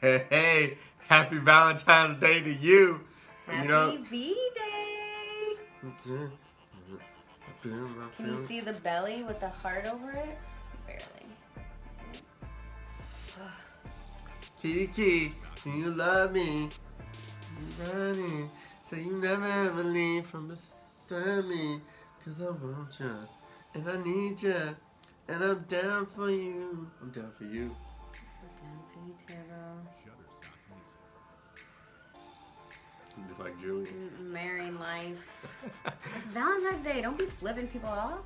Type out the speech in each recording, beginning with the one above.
Hey, happy Valentine's Day to you. Happy V-Day. Can you see the belly with the heart over it? Barely. Kiki, do you love me? Ronnie, say you never ever leave from beside me. Cause I want you, and I need you, and I'm down for you. I'm down for you. I'm down for you too, bro. Just like Julie. Marrying life. It's Valentine's Day. Don't be flipping people off.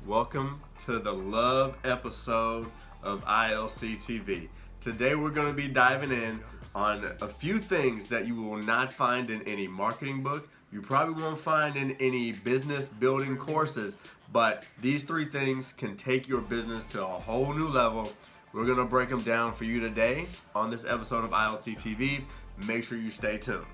Welcome to the love episode of ILC TV. Today we're going to be diving in on a few things that you will not find in any marketing book. You probably won't find in any business building courses, but these three things can take your business to a whole new level. We're going to break them down for you today on this episode of ILC TV. Make sure you stay tuned.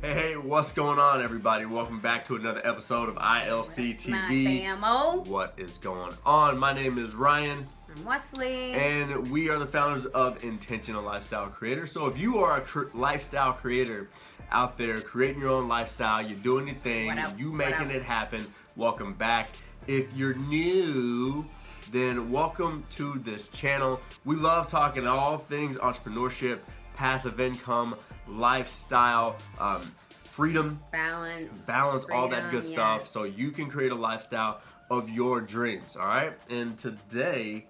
Hey, what's going on, everybody? Welcome back to another episode of ILC TV. What is going on? My name is Ryan. I'm Wesley. And we are the founders of Intentional Lifestyle Creators. So if you are a lifestyle creator out there, creating your own lifestyle, you're doing your thing, you making it happen, welcome back. If you're new, then welcome to this channel. We love talking all things entrepreneurship, passive income, lifestyle, freedom, balance, all that good stuff, so you can create a lifestyle of your dreams. All right, and today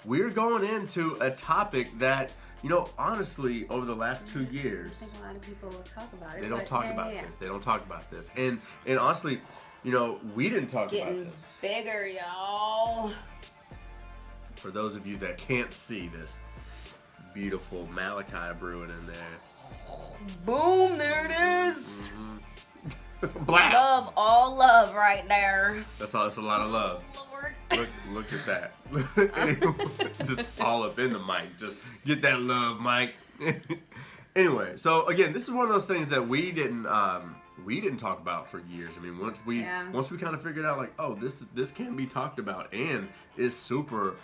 we're going into a topic that, you know, honestly, over the last 2 years, I think a lot of people will talk about it. They don't talk about this. They don't talk about this, and honestly, you know, we didn't talk about this. Getting bigger, y'all. For those of you that can't see this beautiful Malachi brewing in there. Boom, there it is. Black. Love, all love right there. That's all. That's a lot of love. Lord. Look at that. Just all up in the mic. Just get that love, Mike. Anyway, so again, this is one of those things that we didn't talk about for years. I mean, once we kind of figured out, like, oh, this can be talked about and is super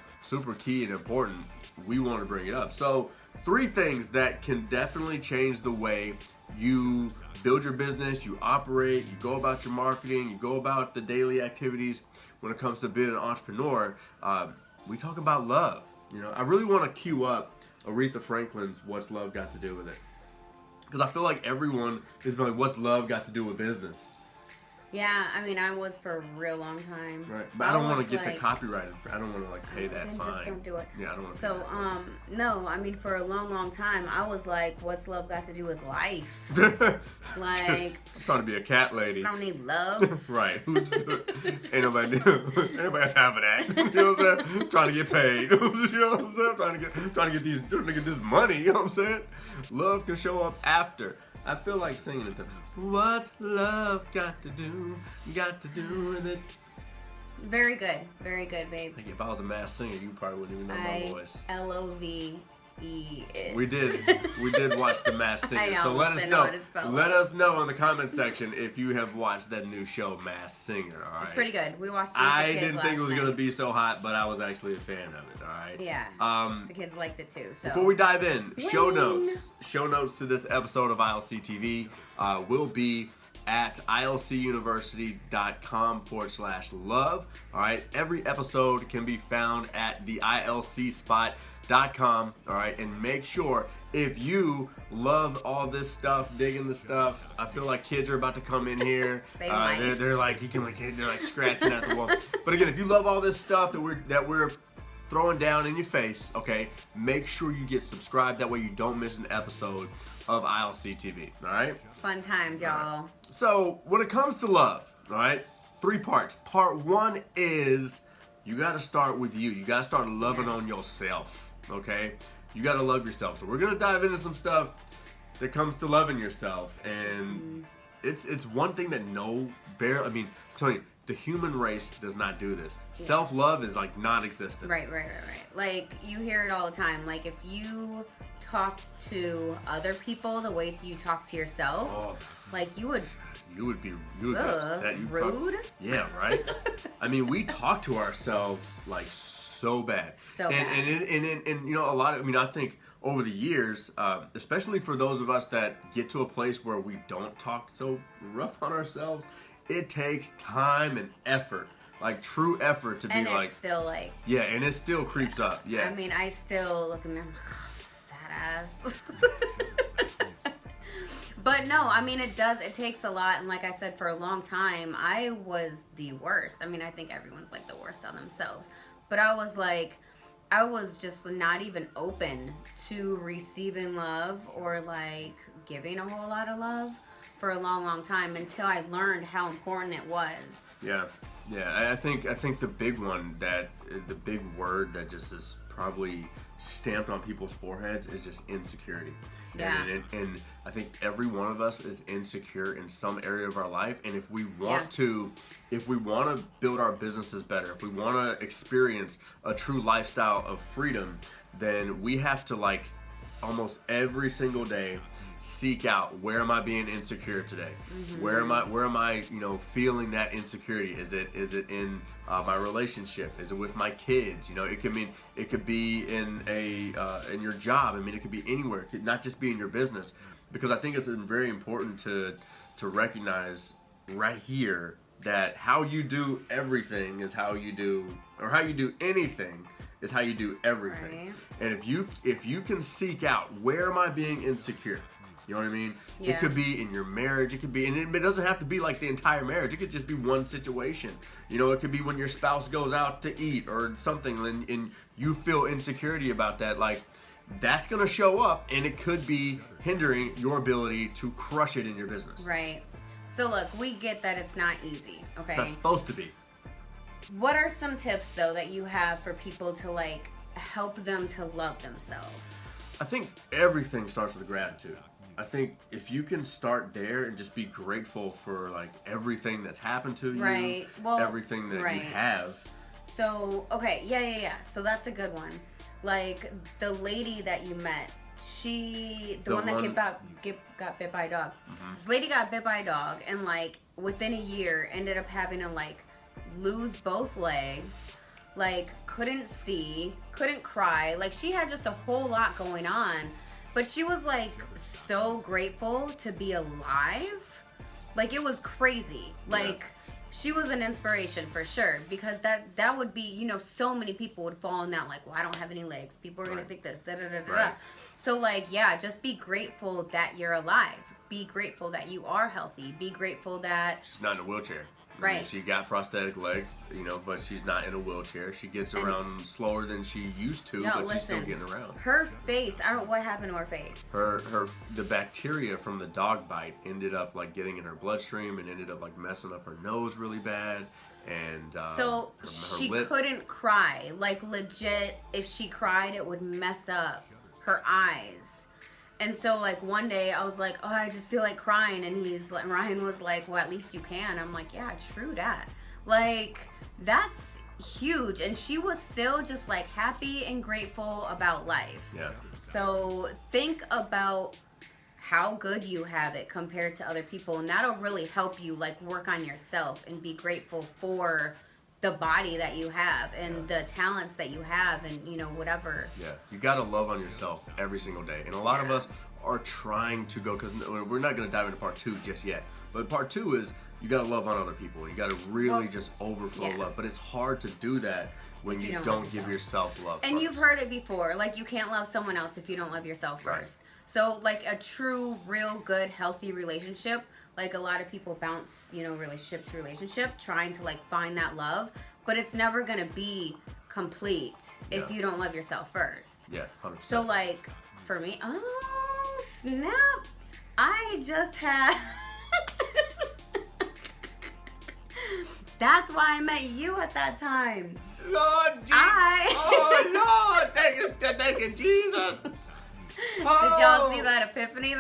key and important, we want to bring it up. So 3 things that can definitely change the way you build your business, you operate, you go about your marketing, you go about the daily activities when it comes to being an entrepreneur. We talk about love. You know, I really want to cue up Aretha Franklin's "What's Love Got to Do with It?" because I feel like everyone is like, "What's love got to do with business?" Yeah, I mean, I was for a real long time. Right, but I don't want to get the copyrighted. I don't want to like pay that then fine. Just don't do it. Yeah, I don't want to. So, no, I mean, for a long time, I was like, "What's love got to do with life?" Like, I'm trying to be a cat lady. I don't need love. Right. Ain't nobody has time for that. You know what I'm saying? Trying to get paid. You know what I'm saying? Trying to get this money. You know what I'm saying? Love can show up after. I feel like singing it. What's love got to do with it? Very good, babe. Like if I was a masked singer, you probably wouldn't even know my voice. LOVE it. We did watch The Masked Singer. So let us know in the comment section if you have watched that new show, Masked Singer. All right. It's pretty good. We watched it with I the kids didn't think it was last gonna night. be so hot, but I was actually a fan of it. All right. Yeah. The kids liked it too. So before we dive in, show notes to this episode of ILC TV will be at ilcuniversity.com/love. All right. Every episode can be found at the ilcspot.com. All right. And make sure, if you love all this stuff, digging the stuff, I feel like kids are about to come in here. They're like scratching at the wall. But again, if you love all this stuff that we're throwing down in your face, okay, make sure you get subscribed. That way you don't miss an episode of ILC TV. All right. Fun times, y'all. Right. So when it comes to love, all right, 3 parts. Part 1 is you got to start with you. You got to start loving on yourself. Okay. You got to love yourself. So we're going to dive into some stuff that comes to loving yourself. And it's one thing that I mean, I'm telling you, the human race does not do this. Self-love is like non-existent. Right. Like, you hear it all the time. Like, if you talked to other people the way you talk to yourself, like, you would be upset. Rude. Yeah, right. I mean, we talk to ourselves like so bad. And you know, I think over the years, especially for those of us that get to a place where we don't talk so rough on ourselves, it takes time and effort, like true effort, to be and like. It's still like. Yeah, and it still creeps up. Yeah. I mean, I still look at me, I'm like, fat ass. But no, I mean, it takes a lot. And like I said, for a long time, I was the worst. I mean, I think everyone's like the worst on themselves. But I was just not even open to receiving love or like giving a whole lot of love for a long, long time until I learned how important it was. Yeah. I think the big word that just is probably stamped on people's foreheads is just insecurity. Yeah. And I think every one of us is insecure in some area of our life. And if we want to build our businesses better, if we want to experience a true lifestyle of freedom, then we have to, like, almost every single day seek out, where am I being insecure today? Mm-hmm. Where am I, feeling that insecurity? Is it in my relationship? Is it with my kids? It could be in in your job. I mean, it could be anywhere. It could not just be in your business, because I think it's very important to recognize right here that how you do everything is how you do, or how you do anything is how you do everything. Right. And if you can seek out, where am I being insecure? You know what I mean? Yeah. It could be in your marriage. It could be, and it doesn't have to be like the entire marriage. It could just be one situation. It could be when your spouse goes out to eat or something, and you feel insecurity about that. Like, that's going to show up, and it could be hindering your ability to crush it in your business. Right. So look, we get that it's not easy. Okay. It's not supposed to be. What are some tips though that you have for people to like help them to love themselves? I think everything starts with gratitude. I think if you can start there and just be grateful for like everything that's happened to you, right? Well, everything that you have. So, okay, yeah. So that's a good one. Like the lady that you met, the one that got bit by a dog. Mm-hmm. This lady got bit by a dog, and like within a year ended up having to like lose both legs, like couldn't see, couldn't cry. Like she had just a whole lot going on. But she was like so grateful to be alive. Like it was crazy. Like she was an inspiration for sure, because that would be, so many people would fall in that, like, well, I don't have any legs. People are going to think this, Right. So like, just be grateful that you're alive. Be grateful that you are healthy. Be grateful that she's not in a wheelchair. Right. I mean, she got prosthetic legs, but she's not in a wheelchair. She gets around slower than she used to, but she's still getting around. Her face, I don't know what happened to her face. The bacteria from the dog bite ended up like getting in her bloodstream and ended up like messing up her nose really bad. And so she couldn't cry. Like legit, if she cried, it would mess up her eyes. And so, like, one day I was like, oh, I just feel like crying. And Ryan was like, well, at least you can. I'm like, yeah, true that. Like, that's huge. And she was still just, like, happy and grateful about life. Yeah. So think about how good you have it compared to other people. And that'll really help you, like, work on yourself and be grateful for the body that you have and the talents that you have, and whatever. Yeah, you gotta love on yourself every single day, and a lot of us are trying to go, because we're not gonna dive into part 2 just yet, but part 2 is you gotta love on other people. You gotta really just overflow love, but it's hard to do that when you don't give yourself love and first. You've heard it before, like you can't love someone else if you don't love yourself first. So like a true, real good, healthy relationship, like a lot of people bounce, relationship to relationship, trying to like find that love, but it's never gonna be complete if you don't love yourself first. Yeah, 100%. So like for me, oh snap, I just had. That's why I met you at that time. Lord Jesus. Oh Lord, thank you, Jesus. Oh. Did y'all see that epiphany?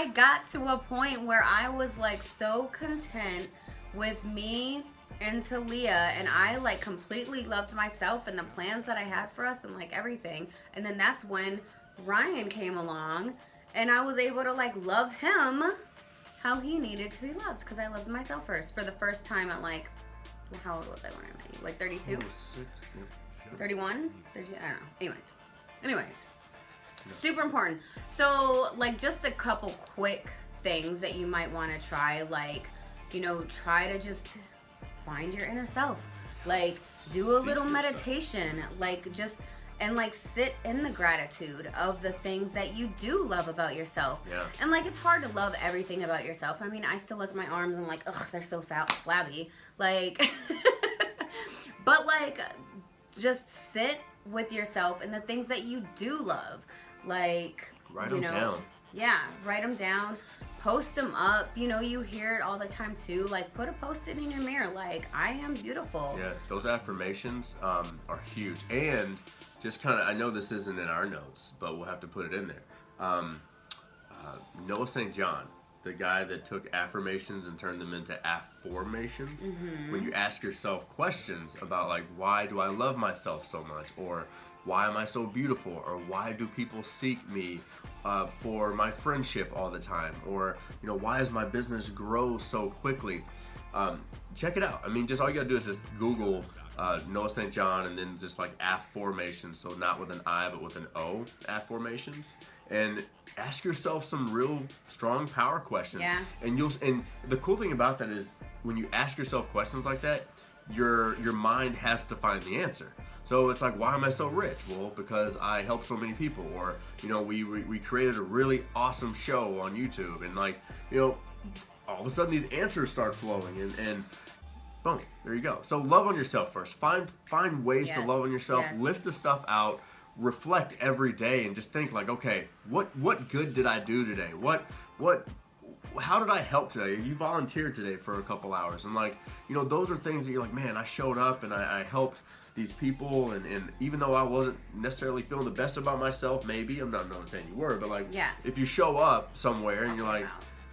I got to a point where I was like so content with me and Talia, and I like completely loved myself and the plans that I had for us and like everything. And then that's when Ryan came along, and I was able to like love him how he needed to be loved, because I loved myself first for the first time at like, how old was I when I met you? Like 32? 31? 32? I don't know. Anyways. Yeah. Super important. So like just a couple quick things that you might want to try, like, you know, try to just find your inner self. Like do a little meditation, like just, and like sit in the gratitude of the things that you do love about yourself. Yeah. And like it's hard to love everything about yourself. I mean, I still look at my arms and like, ugh, they're so flabby. Like, but like just sit with yourself and the things that you do love. Like, write them down. Yeah, write them down. Post them up. You know, you hear it all the time too. Like, put a post-it in your mirror. Like, I am beautiful. Yeah, those affirmations are huge. And just kind of, I know this isn't in our notes, but we'll have to put it in there. Noah St. John, the guy that took affirmations and turned them into afformations. Mm-hmm. When you ask yourself questions about like, why do I love myself so much? Or why am I so beautiful? Or why do people seek me for my friendship all the time? Or, you know, why does my business grow so quickly? Check it out. I mean, just all you gotta do is just Google Noah St. John and then just like afformations. So not with an I, but with an O, afformations. And ask yourself some real strong power questions. Yeah. And the cool thing about that is when you ask yourself questions like that, your mind has to find the answer. So it's like, why am I so rich? Well, because I help so many people. Or, you know, we created a really awesome show on YouTube. And like, you know, all of a sudden these answers start flowing and boom, there you go. So love on yourself first. Find ways to love on yourself. Yes. List the stuff out. Reflect every day and just think like, okay, what good did I do today? How did I help today? You volunteered today for a couple hours. And like, you know, those are things that you're like, man, I showed up and I helped these people, and even though I wasn't necessarily feeling the best about myself, maybe, I'm not saying you were, but like, if you show up somewhere and you're like,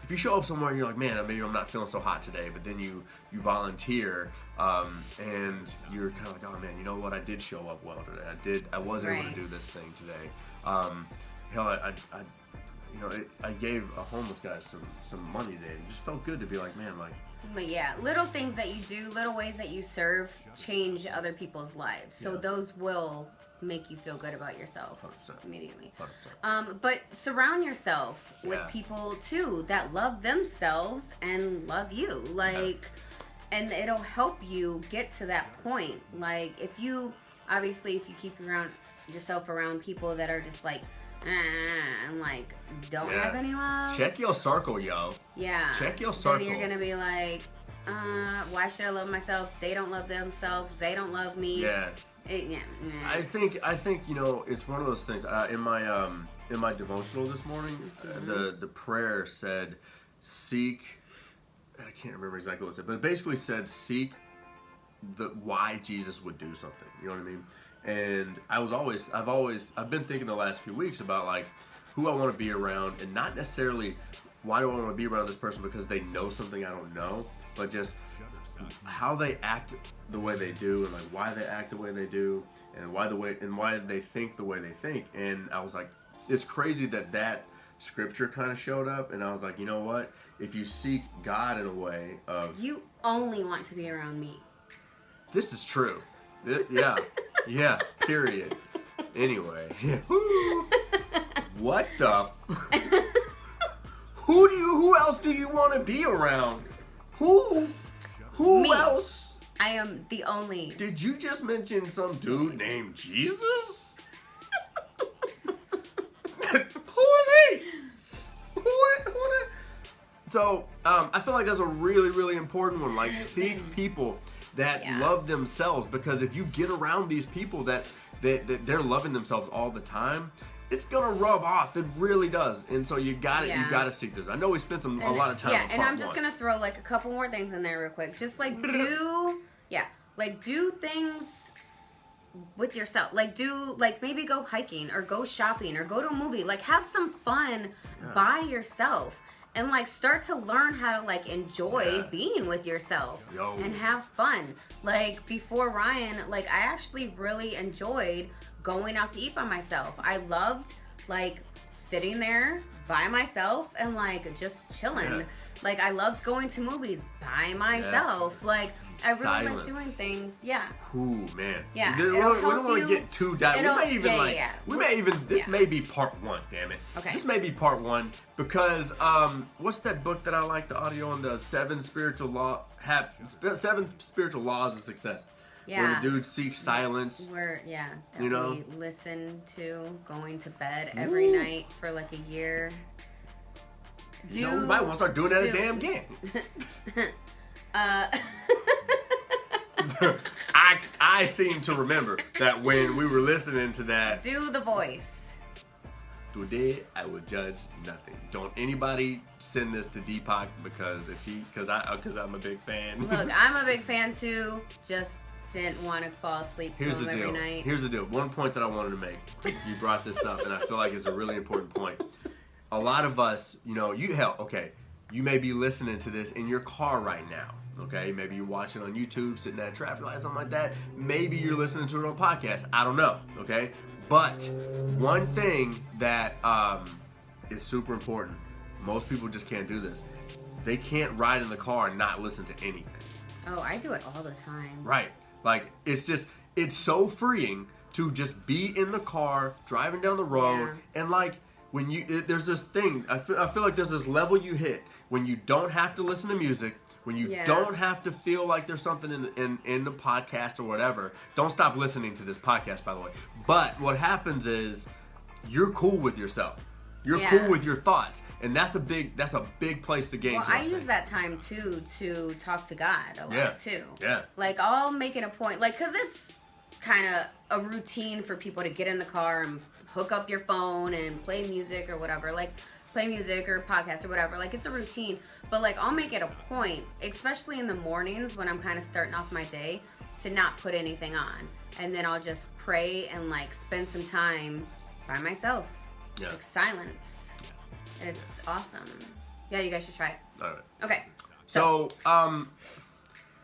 if you show up somewhere and you're like, man, maybe I'm not feeling so hot today, but then you volunteer, and you're kind of like, oh man, you know what, I did show up well today. I was able to do this thing today. Hell, I gave a homeless guy some money today. It just felt good to be like, man, like. Yeah, little things that you do, little ways that you serve, change other people's lives. So those will make you feel good about yourself 100%. Immediately. 100%. But surround yourself with people too that love themselves and love you. Like, and it'll help you get to that point. Like, if you keep yourself around people that are just like, and like don't have any love. Check your circle, yo. Yeah. Check your circle. Then you're gonna be like, why should I love myself? They don't love themselves. They don't love me. Yeah. I think you know, it's one of those things. In my devotional this morning, the prayer said, seek. I can't remember exactly what it said, but it basically said seek why Jesus would do something. You know what I mean? And I've been thinking the last few weeks about like who I want to be around, and not necessarily why do I want to be around this person because they know something I don't know, but just how they act the way they do, and like why they act the way they do, and why they think the way they think. And I was like, it's crazy that scripture kind of showed up, and I was like, you know what? If you seek God in a way of, you only want to be around me. This is true. Yeah, period. Anyway. What the who else do you want to be around? Who me. Else? I am the only. Did you just mention some dude named Jesus? Who is he? So, I feel like that's a really, really important one. Like, seek people that love themselves, because if you get around these people that they're loving themselves all the time, it's gonna rub off. It really does. And so you gotta seek this. I know we spent a lot of time. Yeah, and I'm just gonna throw like a couple more things in there real quick. Just like do things with yourself. Like maybe go hiking or go shopping or go to a movie. Like have some fun by yourself. And like start to learn how to like enjoy being with yourself and have fun. Like before Ryan, like I actually really enjoyed going out to eat by myself. I loved like sitting there by myself and like just chilling. Yeah. Like I loved going to movies by myself. Yeah. Like I really like doing things. Yeah. Ooh, man. Yeah. We don't want to get too down. We may even this may be part 1, damn it. Okay. This may be part 1 because what's that book that I like, the audio on the 7 spiritual laws of success. Yeah. Where the dude seeks silence. We listen to going to bed every night for like a year. We might want to start doing that again. I seem to remember that when we were listening to that. Do the voice. Today I will judge nothing. Don't anybody send this to Deepak because I'm a big fan. Look, I'm a big fan too. Just didn't want to fall asleep to him every night. Here's the deal. One point that I wanted to make. You brought this up, and I feel like it's a really important point. A lot of us, you may be listening to this in your car right now. Okay, maybe you're watching on YouTube, sitting at a traffic light, something like that. Maybe you're listening to it on podcast. I don't know. Okay, but one thing that is super important. Most people just can't do this. They can't ride in the car and not listen to anything. Oh, I do it all the time. Right. Like, it's so freeing to just be in the car, driving down the road, and like, there's this thing, I feel like there's this level you hit when you don't have to listen to music, when you don't have to feel like there's something in the podcast or whatever. Don't stop listening to this podcast, by the way. But what happens is, you're cool with yourself. You're cool with your thoughts, and that's a big place to gain. Well, I use that time too to talk to God a lot too. Yeah. Like I'll make it a point, like, cause it's kind of a routine for people to get in the car and hook up your phone and play music or whatever, like play music or podcast or whatever. Like it's a routine, but like I'll make it a point, especially in the mornings when I'm kind of starting off my day, to not put anything on, and then I'll just pray and like spend some time by myself. Yeah. Like silence. And it's awesome. Yeah, you guys should try it. All right. Okay. So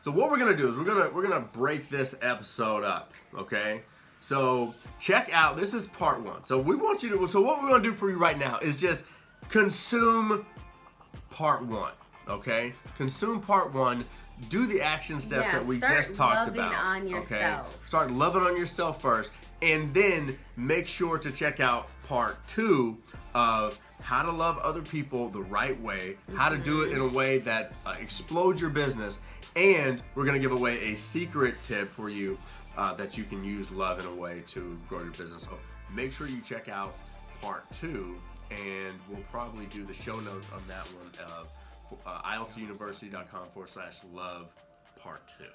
what we're gonna do is we're gonna break this episode up. Okay. So check out. This is part 1. So we want you to. So what we're gonna do for you right now is just consume part 1. Okay. Consume part 1. Do the action steps that we just talked about. Start loving on yourself. Okay? Start loving on yourself first, and then make sure to check out part 2 of how to love other people the right way, how to do it in a way that explodes your business, and we're going to give away a secret tip for you that you can use love in a way to grow your business. So make sure you check out part 2, and we'll probably do the show notes on that one of ilcuniversity.com/love part 2.